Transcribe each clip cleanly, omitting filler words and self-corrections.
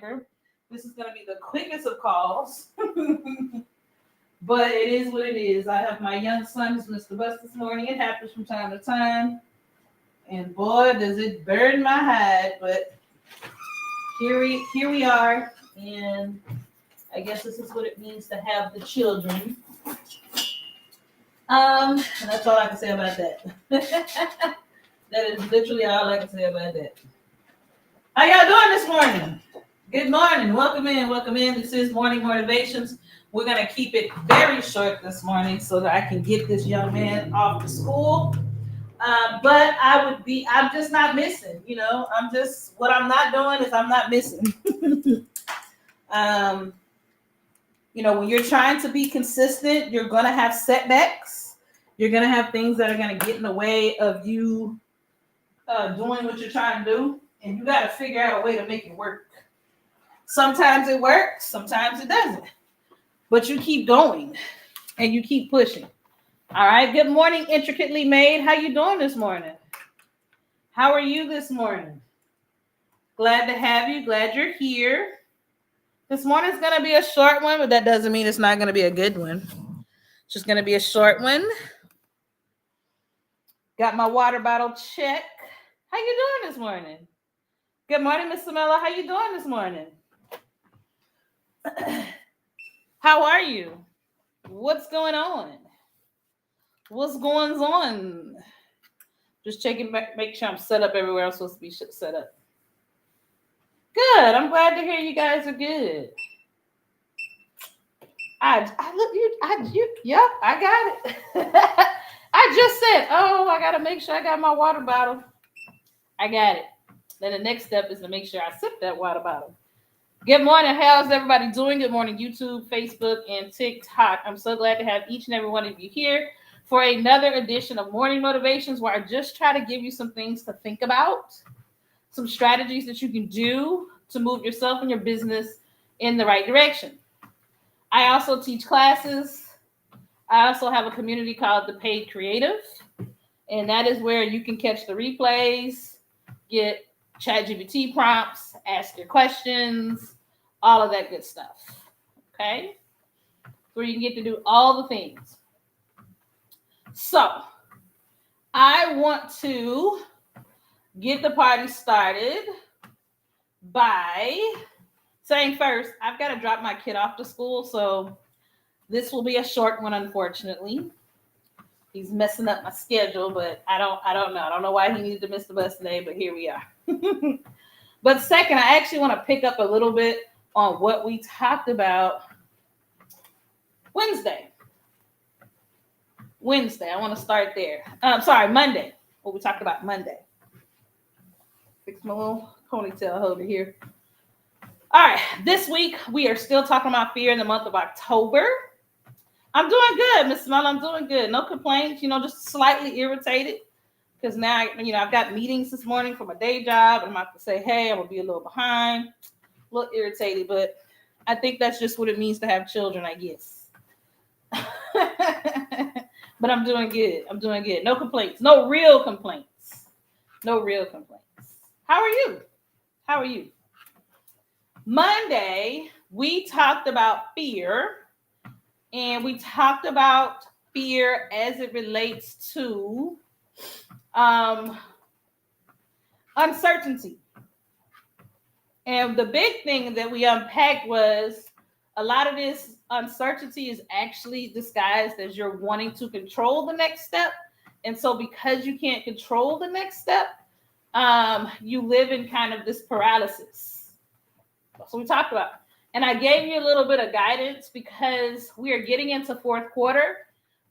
remember. This is going to be the quickest of calls. But it is what it is. I have my young son who's missed the bus this morning. It happens from time to time. And boy, does it burn my hide. But here we are. And I guess this is what it means to have the children. And that's all I can say about that. That is literally all I can say about that. How y'all doing this morning? Good morning. Welcome in. Welcome in. This is Morning Motivations. We're going to keep it very short this morning so that I can get this young man off to school. But I'm just not missing. What I'm not doing is I'm not missing. When you're trying to be consistent, you're going to have setbacks. You're going to have things that are going to get in the way of you doing what you're trying to do. And you got to figure out a way to make it work. Sometimes it works, sometimes it doesn't. But you keep going and you keep pushing. All right. Good morning, Intricately Made. How you doing this morning? How are you this morning? Glad to have you. Glad you're here. This morning's going to be a short one, but that doesn't mean it's not going to be a good one. It's just going to be a short one. Got my water bottle check. How you doing this morning? Good morning, Miss Samela. How you doing this morning? How are you? What's going on? What's going on? Just checking back, make sure I'm set up everywhere I'm supposed to be set up. Good. I'm glad to hear you guys are good. I got it. I just said, I got to make sure I got my water bottle. I got it. Then the next step is to make sure I sip that water bottle. Good morning. How's everybody doing? Good morning, YouTube, Facebook, and TikTok. I'm so glad to have each and every one of you here for another edition of Morning Motivations, where I just try to give you some things to think about, some strategies that you can do to move yourself and your business in the right direction. I also teach classes. I also have a community called The Paid Creative, and that is where you can catch the replays, get ChatGPT prompts, ask your questions, all of that good stuff. Okay? Where you can get to do all the things. So, I want to get the party started by saying first, I've got to drop my kid off to school, so this will be a short one, unfortunately. He's messing up my schedule, but I don't know. I don't know why he needed to miss the bus today, but here we are. But second, I actually want to pick up a little bit on what we talked about Wednesday. I want to start there. Monday. What we talked about Monday. Fix my little ponytail holder here. All right. This week, we are still talking about fear in the month of October. I'm doing good, Miss Smell. I'm doing good. No complaints, just slightly irritated because now, I've got meetings this morning for my day job and I'm about to say, hey, I'm going to be a little behind, a little irritated, but I think that's just what it means to have children, I guess. But I'm doing good. No complaints. No real complaints. How are you? Monday, we talked about fear. And we talked about fear as it relates to uncertainty. And the big thing that we unpacked was a lot of this uncertainty is actually disguised as you're wanting to control the next step. And so because you can't control the next step, you live in kind of this paralysis. That's what we talked about. And I gave you a little bit of guidance because we are getting into fourth quarter,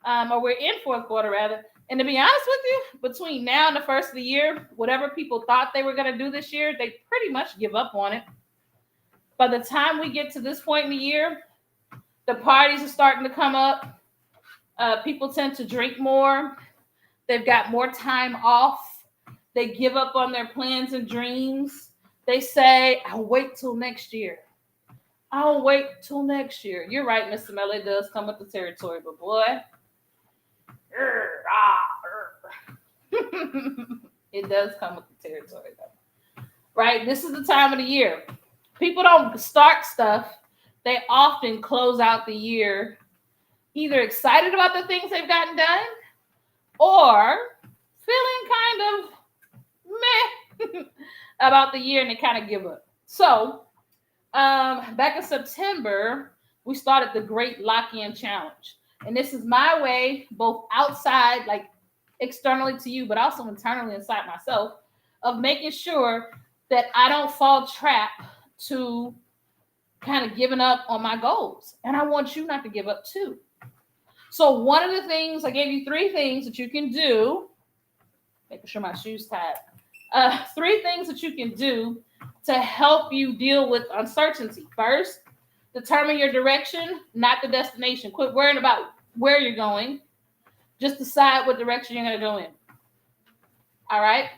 or we're in fourth quarter rather. And to be honest with you, between now and the first of the year, whatever people thought they were going to do this year, they pretty much give up on it. By the time we get to this point in the year, the parties are starting to come up. People tend to drink more. They've got more time off. They give up on their plans and dreams. They say, I'll wait till next year. You're right, Mr. Mel. It does come with the territory, but boy, it does come with the territory, though. Right? This is the time of the year People don't start stuff, they often close out the year either excited about the things they've gotten done or feeling kind of meh about the year and they kind of give up. So, back in September, we started the Great Lock-In Challenge. And this is my way, both outside, like externally to you, but also internally inside myself, of making sure that I don't fall trap to kind of giving up on my goals. And I want you not to give up too. So one of the things, I gave you 3 things that you can do, making sure my shoes tied. 3 things that you can do to help you deal with uncertainty. First, determine your direction, not the destination. Quit worrying about where you're going. Just decide what direction you're going to go in. All right?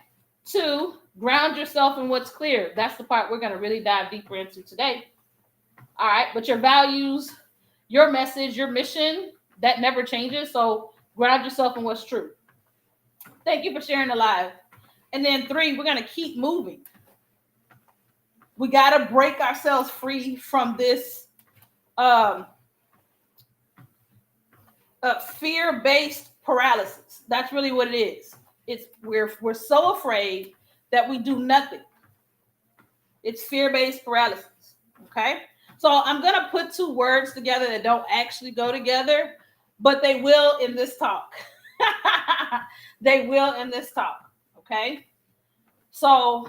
2, ground yourself in what's clear. That's the part we're going to really dive deeper into today. All right? But your values, your message, your mission, that never changes. So ground yourself in what's true. Thank you for sharing the live. And then 3, we're going to keep moving. We got to break ourselves free from this fear-based paralysis. That's really what it is. It's we're so afraid that we do nothing. It's fear-based paralysis. Okay? So I'm going to put 2 words together that don't actually go together, but they will in this talk. They will in this talk. Okay? So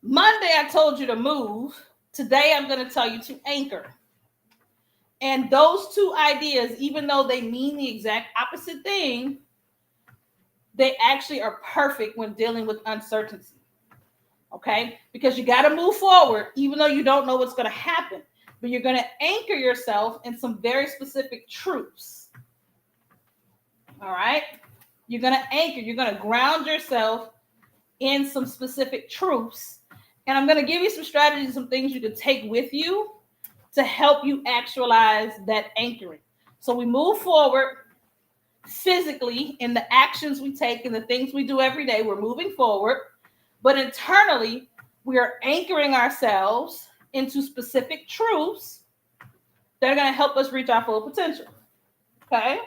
Monday, I told you to move. Today, I'm going to tell you to anchor. And those 2 ideas, even though they mean the exact opposite thing, they actually are perfect when dealing with uncertainty. Okay? Because you got to move forward, even though you don't know what's going to happen. But you're going to anchor yourself in some very specific truths. All right? You're going to anchor. You're going to ground yourself in some specific truths. And I'm going to give you some strategies, some things you can take with you to help you actualize that anchoring. So we move forward physically in the actions we take and the things we do every day. We're moving forward. But internally, we are anchoring ourselves into specific truths that are going to help us reach our full potential. Okay?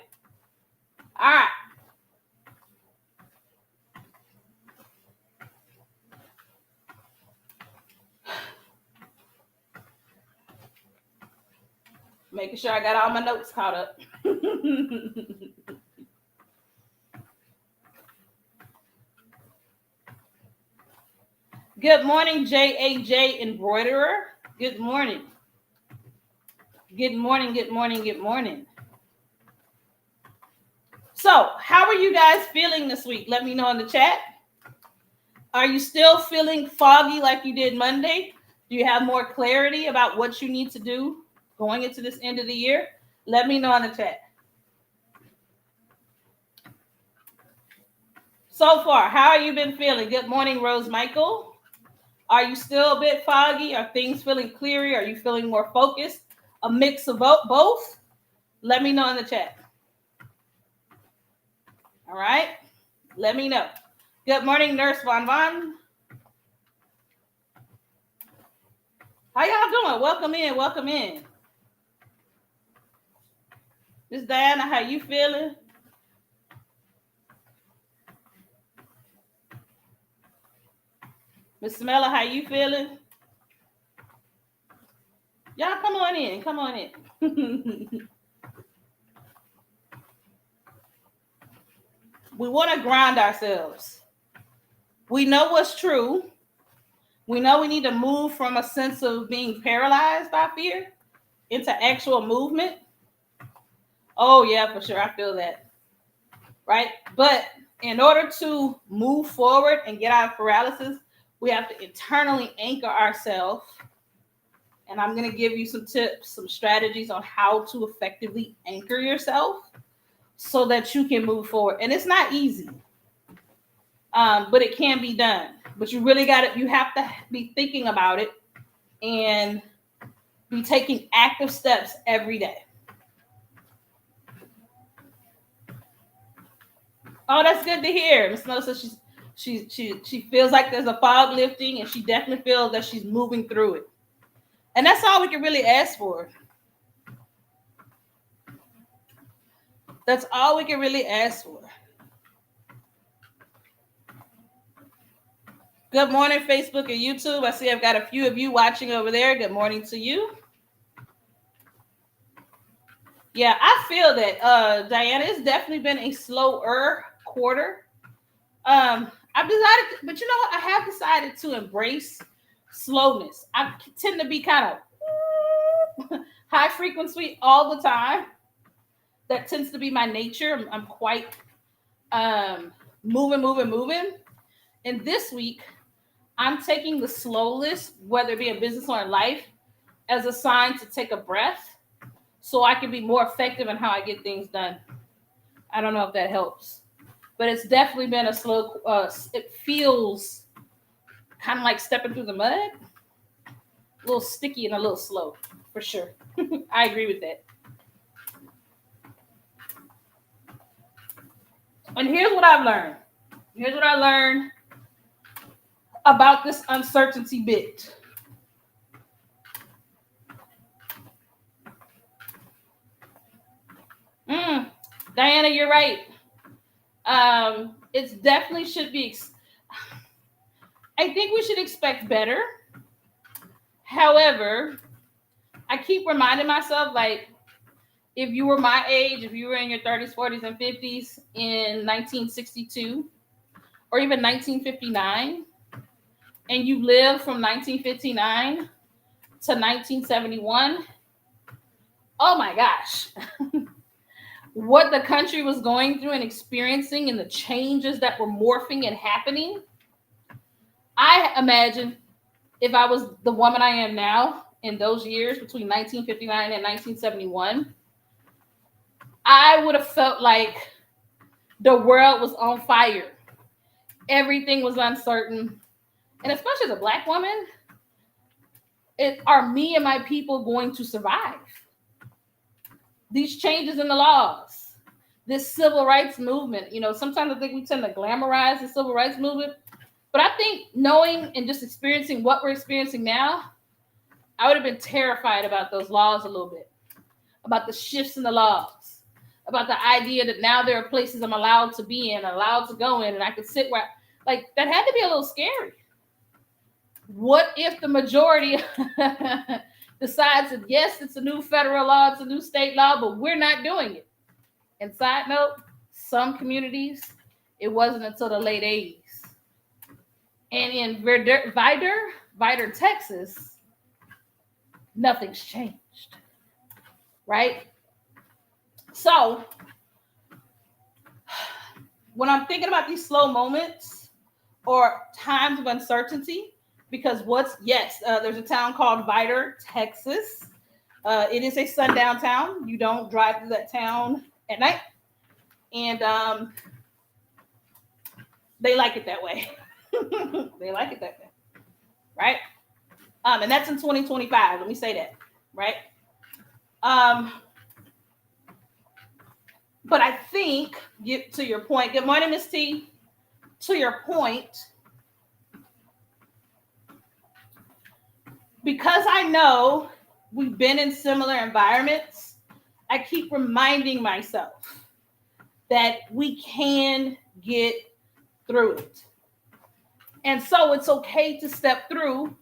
All right. Making sure I got all my notes caught up. Good morning, JAJ Embroiderer. Good morning. Good morning, good morning, good morning. So, how are you guys feeling this week? Let me know in the chat. Are you still feeling foggy like you did Monday? Do you have more clarity about what you need to do going into this end of the year? Let me know in the chat. So far, how have you been feeling? Good morning, Rose Michael. Are you still a bit foggy? Are things feeling clearer? Are you feeling more focused? A mix of both? Let me know in the chat. All right? Let me know. Good morning, Nurse Von Von. How y'all doing? Welcome in. Welcome in. Miss Diana, how you feeling? Miss Smella, how you feeling? Y'all come on in. Come on in. We want to ground ourselves. We know what's true. We know we need to move from a sense of being paralyzed by fear into actual movement. Oh, yeah, for sure. I feel that. Right? But in order to move forward and get out of paralysis, we have to internally anchor ourselves. And I'm going to give you some tips, some strategies on how to effectively anchor yourself so that you can move forward. And it's not easy, but it can be done. But you really you have to be thinking about it and be taking active steps every day. Oh, that's good to hear. Miss Mel says she feels like there's a fog lifting, and she definitely feels that she's moving through it. And that's all we can really ask for. That's all we can really ask for. Good morning, Facebook and YouTube. I see I've got a few of you watching over there. Good morning to you. Yeah, I feel that, Diana, it's definitely been a slower quarter. I've decided, but you know what? I have decided to embrace slowness. I tend to be kind of high frequency all the time. That tends to be my nature. I'm quite moving. And this week, I'm taking the slowness, whether it be in business or in life, as a sign to take a breath so I can be more effective in how I get things done. I don't know if that helps, but it's definitely been a slow, it feels kind of like stepping through the mud, a little sticky and a little slow, for sure. I agree with that. And here's what I've learned. Here's what I learned about this uncertainty bit. Diana, you're right. It's definitely should be. I think we should expect better. However, I keep reminding myself, like, if you were my age, if you were in your 30s, 40s, and 50s in 1962 or even 1959, and you lived from 1959 to 1971, oh my gosh. What the country was going through and experiencing and the changes that were morphing and happening. I imagine if I was the woman I am now in those years between 1959 and 1971, I would have felt like the world was on fire. Everything was uncertain. And especially as a Black woman, are me and my people going to survive? These changes in the laws, this civil rights movement. You know, sometimes I think we tend to glamorize the civil rights movement, but I think knowing and just experiencing what we're experiencing now, I would have been terrified about those laws a little bit, about the shifts in the laws, about the idea that now there are places I'm allowed to be in, allowed to go in, and I could sit where, like, that had to be a little scary. What if the majority decides that, yes, it's a new federal law, it's a new state law, but we're not doing it? And side note, some communities, it wasn't until the late 80s. And in Vidor, Texas, nothing's changed, right? So when I'm thinking about these slow moments or times of uncertainty, because there's a town called Vidor, Texas. It is a sundown town. You don't drive through that town at night. And they like it that way. They like it that way, right? And that's in 2025. Let me say that, right? But I think, to your point, good morning, Miss T. To your point, because I know we've been in similar environments, I keep reminding myself that we can get through it. And so it's okay to step through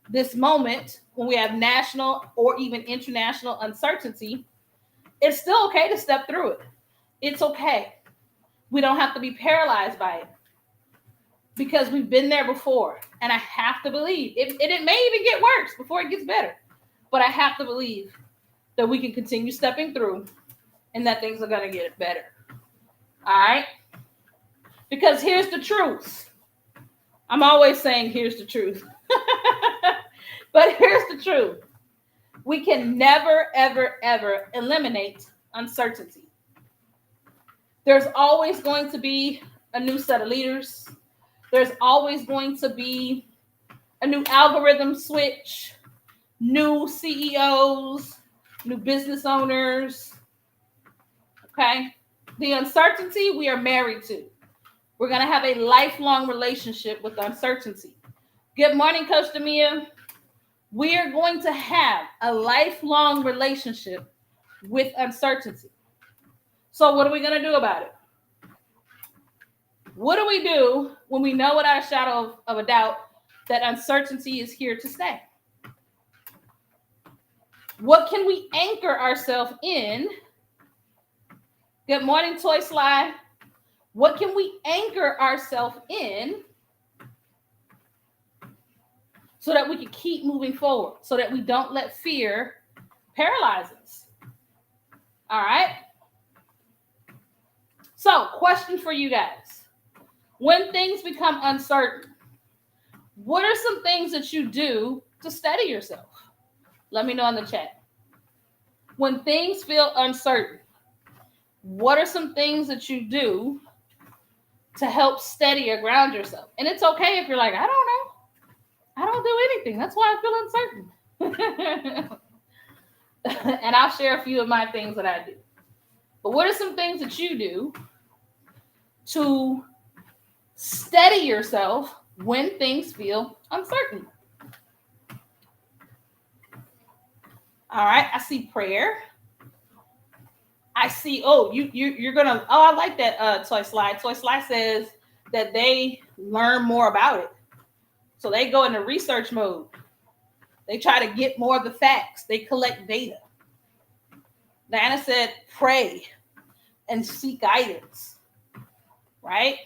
this moment when we have national or even international uncertainty. It's still okay to step through it. It's okay. We don't have to be paralyzed by it because we've been there before. And I have to believe, it may even get worse before it gets better, but I have to believe that we can continue stepping through and that things are going to get better. All right? Because here's the truth. I'm always saying here's the truth. But here's the truth. We can never, ever, ever eliminate uncertainty. There's always going to be a new set of leaders. There's always going to be a new algorithm switch, new CEOs, new business owners. Okay? The uncertainty we are married to. We're going to have a lifelong relationship with uncertainty. Good morning, Coach Damia. we are going to have a lifelong relationship with uncertainty. So what are we going to do about it? What do we do when we know without a shadow of a doubt that uncertainty is here to stay? What can we anchor ourselves in? Good morning, Toy Sly. What can we anchor ourselves in so that we can keep moving forward, so that we don't let fear paralyze us? All right? So, question for you guys. When things become uncertain, what are some things that you do to steady yourself? Let me know in the chat. When things feel uncertain, what are some things that you do to help steady or ground yourself? And it's okay if you're like, I don't know. I don't do anything. That's why I feel uncertain. And I'll share a few of my things that I do. But what are some things that you do to steady yourself when things feel uncertain? All right, I see prayer. I see, you're gonna, I like that Toy Slide. Toy Slide says that they learn more about it. So they go into research mode. They try to get more of the facts. They collect data. Diana said, pray and seek guidance, right?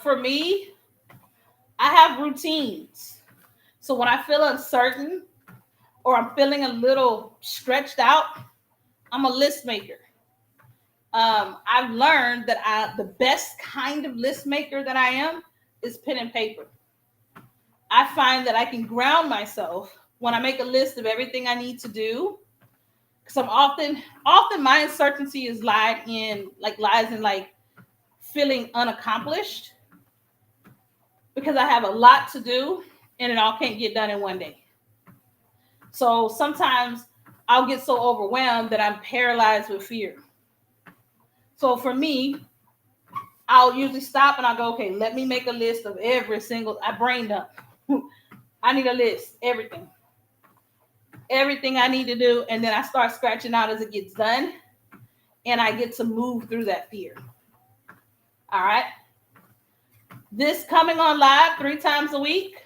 For me, I have routines. So when I feel uncertain or I'm feeling a little stretched out, I'm a list maker. I've learned that the best kind of list maker that I am is pen and paper. I find that I can ground myself when I make a list of everything I need to do. Because I'm often my uncertainty lies in feeling unaccomplished because I have a lot to do and it all can't get done in one day. So sometimes I'll get so overwhelmed that I'm paralyzed with fear. So for me, I'll usually stop and I'll go, okay, let me make a list of I brain dump. I need a list, everything I need to do. And then I start scratching out as it gets done. And I get to move through that fear. All right. This coming on live 3 times a week,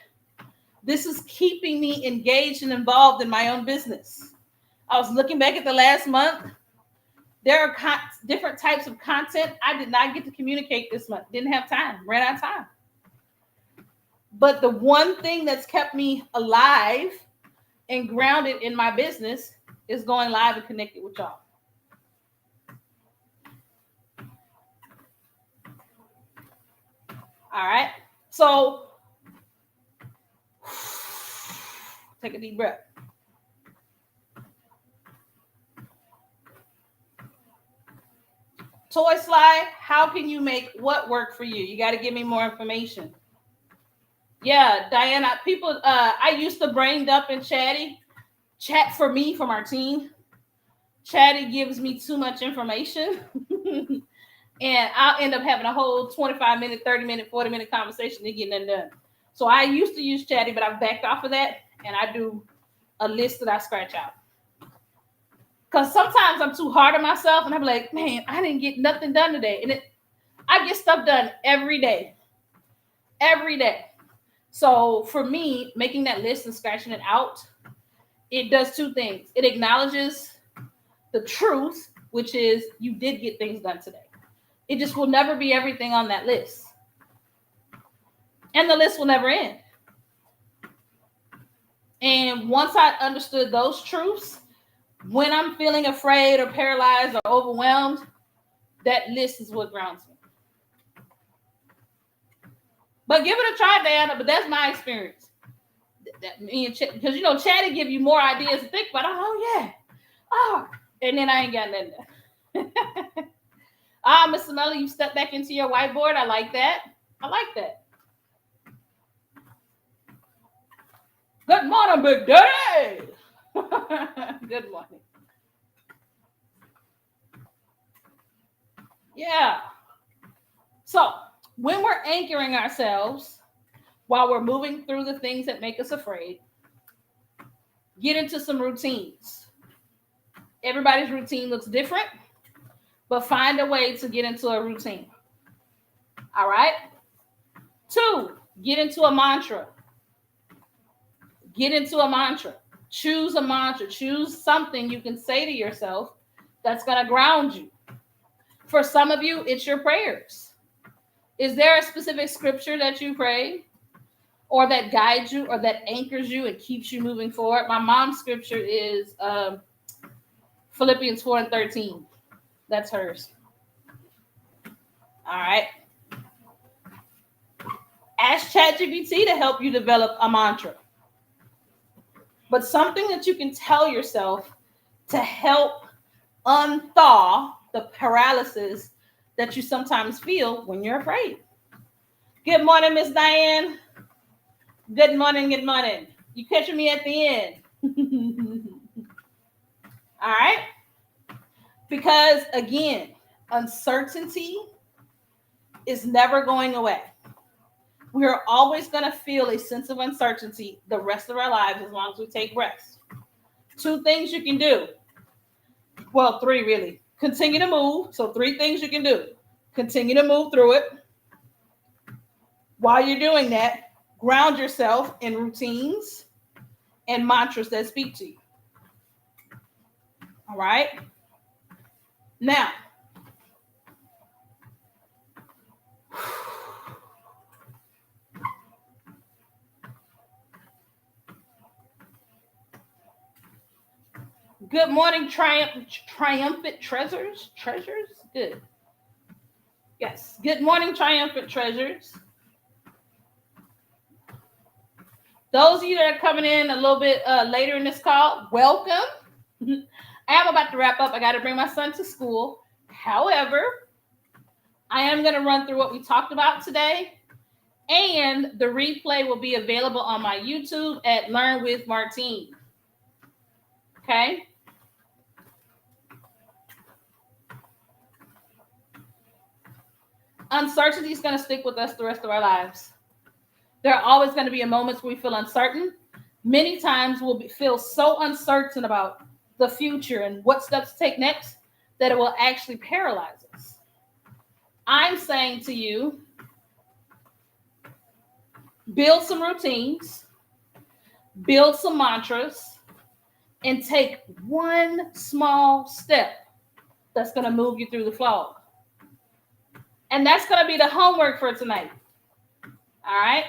this is keeping me engaged and involved in my own business. I was looking back at the last month. There are different types of content I did not get to communicate this month. Didn't have time, ran out of time. But the one thing that's kept me alive and grounded in my business is going live and connected with y'all. All right. So take a deep breath. Toy Slide, how can you make what work for you? You got to give me more information. Yeah, Diana, people, I used to brain dump and chat for me from Martine. Chatty gives me too much information. And I'll end up having a whole 25-minute, 30-minute, 40-minute conversation to get nothing done. So I used to use Chatty, but I've backed off of that. And I do a list that I scratch out. Because sometimes I'm too hard on myself and I'm like, man, I didn't get nothing done today. And I get stuff done every day. Every day. So for me, making that list and scratching it out, it does 2 things. It acknowledges the truth, which is you did get things done today. It just will never be everything on that list. And the list will never end. And once I understood those truths, when I'm feeling afraid or paralyzed or overwhelmed, that list is what grounds me. But give it a try, Diana. But that's my experience. Because Chatty give you more ideas to think about. Oh yeah, and then I ain't got nothing. Mr. Melly, you step back into your whiteboard. I like that. Good morning, Big Daddy. Good morning. Yeah. So when we're anchoring ourselves, while we're moving through the things that make us afraid, get into some routines. Everybody's routine looks different, but find a way to get into a routine. All right? 2, get into a mantra. Get into a mantra. Choose a mantra. Choose something you can say to yourself that's going to ground you. For some of you, it's your prayers. Is there a specific scripture that you pray or that guides you or that anchors you and keeps you moving forward? My mom's scripture is Philippians 4:13. That's hers. All right. Ask ChatGPT to help you develop a mantra. But something that you can tell yourself to help unthaw the paralysis that you sometimes feel when you're afraid. Good morning, Miss Diane. Good morning, good morning. You catching me at the end. All right? Because again, uncertainty is never going away. We are always going to feel a sense of uncertainty the rest of our lives as long as we take rest. 2 things you can do. Well, 3 really. Continue to move. So 3 things you can do. Continue to move through it. While you're doing that, ground yourself in routines and mantras that speak to you. All right? Now, good morning, triumphant treasures. Treasures? Good. Yes. Good morning, triumphant treasures. Those of you that are coming in a little bit later in this call, welcome. I am about to wrap up. I got to bring my son to school. However, I am going to run through what we talked about today. And the replay will be available on my YouTube at Learn with Martine. Okay? Uncertainty is going to stick with us the rest of our lives. There are always going to be moments where we feel uncertain. Many times we'll feel so uncertain about the future and what steps to take next that it will actually paralyze us. I'm saying to you, build some routines, build some mantras, and take one small step that's going to move you through the fog. And that's going to be the homework for tonight. All right?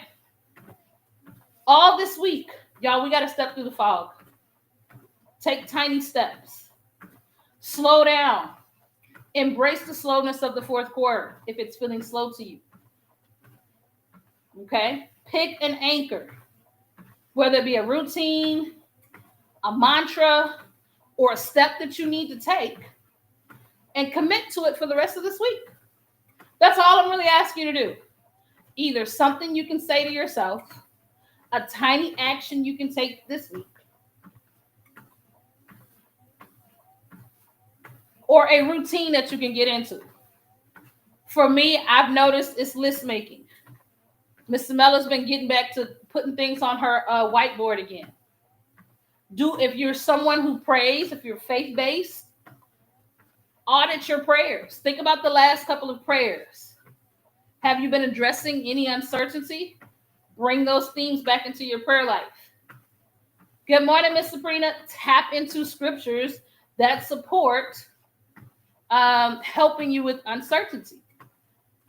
All this week, y'all, we got to step through the fog. Take tiny steps. Slow down. Embrace the slowness of the fourth quarter if it's feeling slow to you. Okay? Pick an anchor, whether it be a routine, a mantra, or a step that you need to take, and commit to it for the rest of this week. That's all I'm really asking you to do. Either something you can say to yourself, a tiny action you can take this week, or a routine that you can get into. For me, I've noticed it's list making. Miss Samella's been getting back to putting things on her whiteboard again. If you're someone who prays, if you're faith-based, audit your prayers. Think about the last couple of prayers. Have you been addressing any uncertainty? Bring those themes back into your prayer life. Good morning, Miss Sabrina. Tap into scriptures that support helping you with uncertainty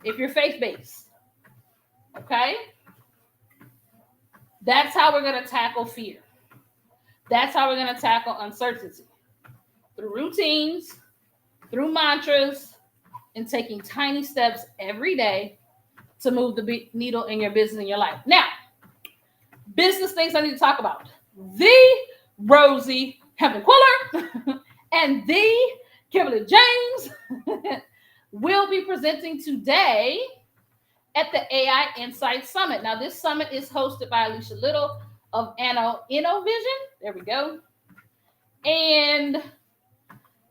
if you're faith-based. Okay? That's how we're going to tackle fear. That's how we're going to tackle uncertainty. Through routines, through mantras, and taking tiny steps every day to move the needle in your business and your life. Now, business things I need to talk about. The Rosie Hempel-Quiller and the Kimberly James will be presenting today at the AI Insight Summit. Now, this summit is hosted by Alicia Little of InnoVision. There we go. And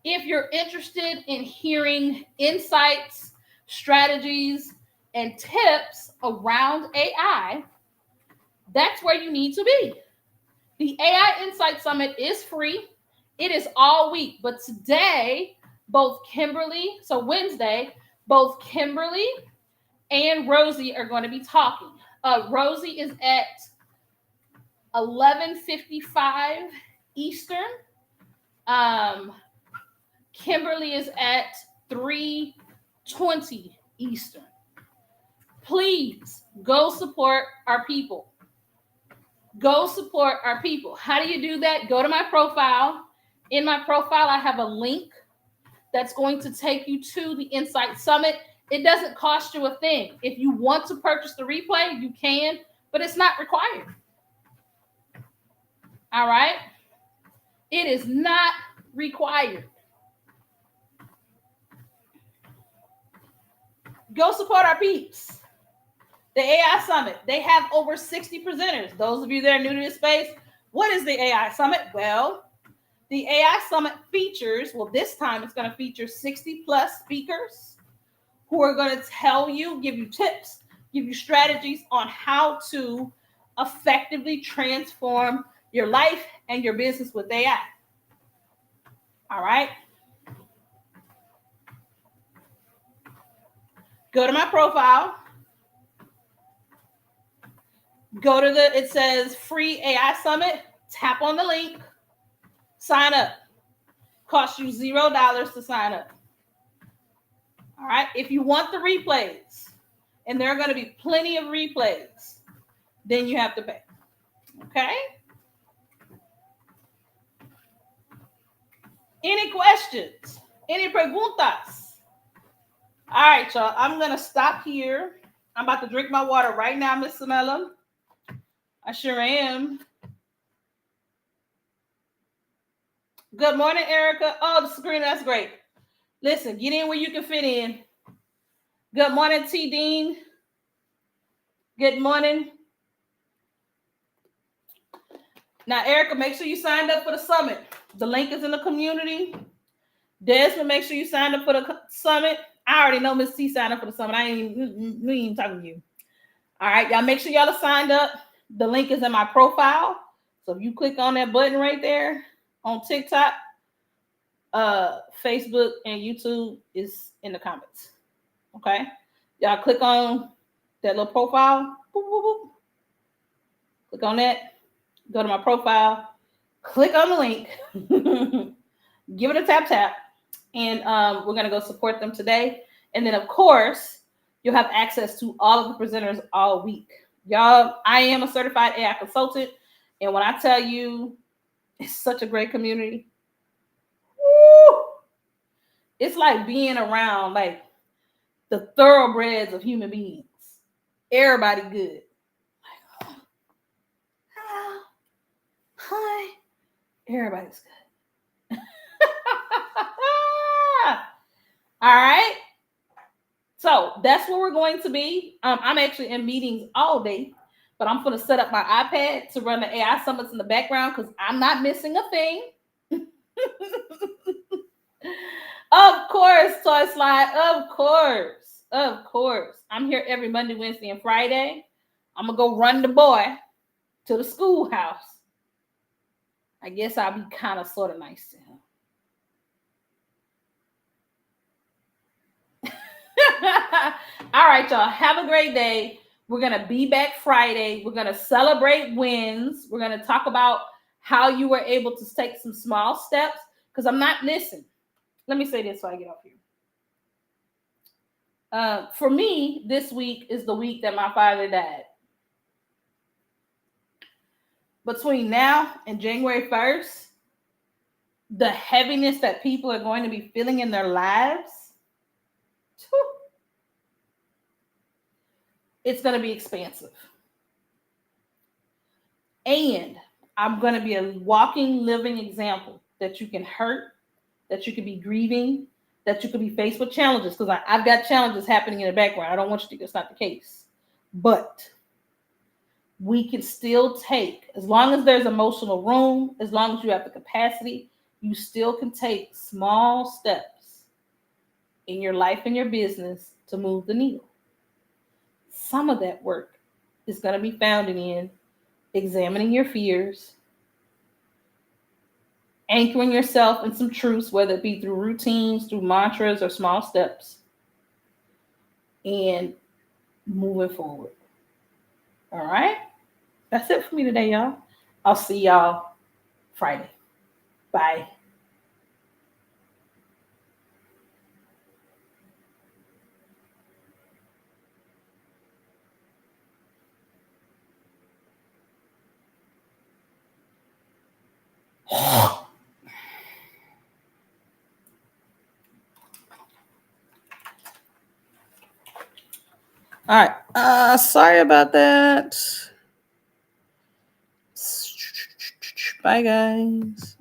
if you're interested in hearing insights, strategies, and tips around AI, That's where you need to be. The AI Insight Summit is free. It is all week, but today, Wednesday, both Kimberly and Rosie are going to be talking. Rosie is at 11:55 Eastern. Kimberly is at 3:20 Eastern. Please go support our people. Go support our people. How do you do that? Go to my profile. In my profile, I have a link that's going to take you to the Insight Summit. It doesn't cost you a thing. If you want to purchase the replay, you can, but it's not required. All right? It is not required. Go support our peeps. The AI Summit, they have over 60 presenters. Those of you that are new to this space, what is the AI Summit? Well, the AI Summit features, this time it's going to feature 60 plus speakers who are going to tell you, give you tips, give you strategies on how to effectively transform your life and your business with AI. All right. Go to my profile. Go to it says free AI Summit. Tap on the link. Sign up. Costs you $0 to sign up. All right. If you want the replays, and there are going to be plenty of replays, then you have to pay. Okay. Any questions? Any preguntas? All right, y'all. I'm going to stop here. I'm about to drink my water right now, Miss Samela. I sure am. Good morning, Erica. Oh, the screen, that's great. Listen, get in where you can fit in. Good morning, T. Dean. Good morning. Now, Erica, make sure you signed up for the summit. The link is in the community. Desmond, make sure you signed up for the summit. I already know Miss T signed up for the summit. We ain't even talking to you. All right, y'all make sure y'all are signed up. The link is in my profile. So if you click on that button right there on TikTok, Facebook, and YouTube is in the comments. Okay? Y'all click on that little profile. Boop, boop, boop. Click on that. Go to my profile. Click on the link. Give it a tap. And we're going to go support them today. And then, of course, you'll have access to all of the presenters all week. Y'all, I am a certified AI consultant. And when I tell you, it's such a great community. Woo! It's like being around like the thoroughbreds of human beings. Everybody good. Like, oh, hello. Hi. Everybody's good. All right. So that's where we're going to be. I'm actually in meetings all day, but I'm going to set up my iPad to run the AI summits in the background because I'm not missing a thing. Of course, Toy Slide. Of course. I'm here every Monday, Wednesday, and Friday. I'm going to go run the boy to the schoolhouse. I guess I'll be kind of sort of nice to him. All right, y'all. Have a great day. We're going to be back Friday. We're going to celebrate wins. We're going to talk about how you were able to take some small steps. Because let me say this so I get off here. For me, this week is the week that my father died. Between now and January 1st, the heaviness that people are going to be feeling in their lives, it's going to be expansive. And I'm going to be a walking, living example that you can hurt, that you can be grieving, that you could be faced with challenges. Because I've got challenges happening in the background. I don't want you to think that's not the case. But we can still take, as long as there's emotional room, as long as you have the capacity, you still can take small steps in your life and your business to move the needle. Some of that work is going to be found in examining your fears, anchoring yourself in some truths, whether it be through routines, through mantras, or small steps, and moving forward. All right. That's it for me today, y'all. I'll see y'all Friday. Bye. All right. Sorry about that. Bye, guys.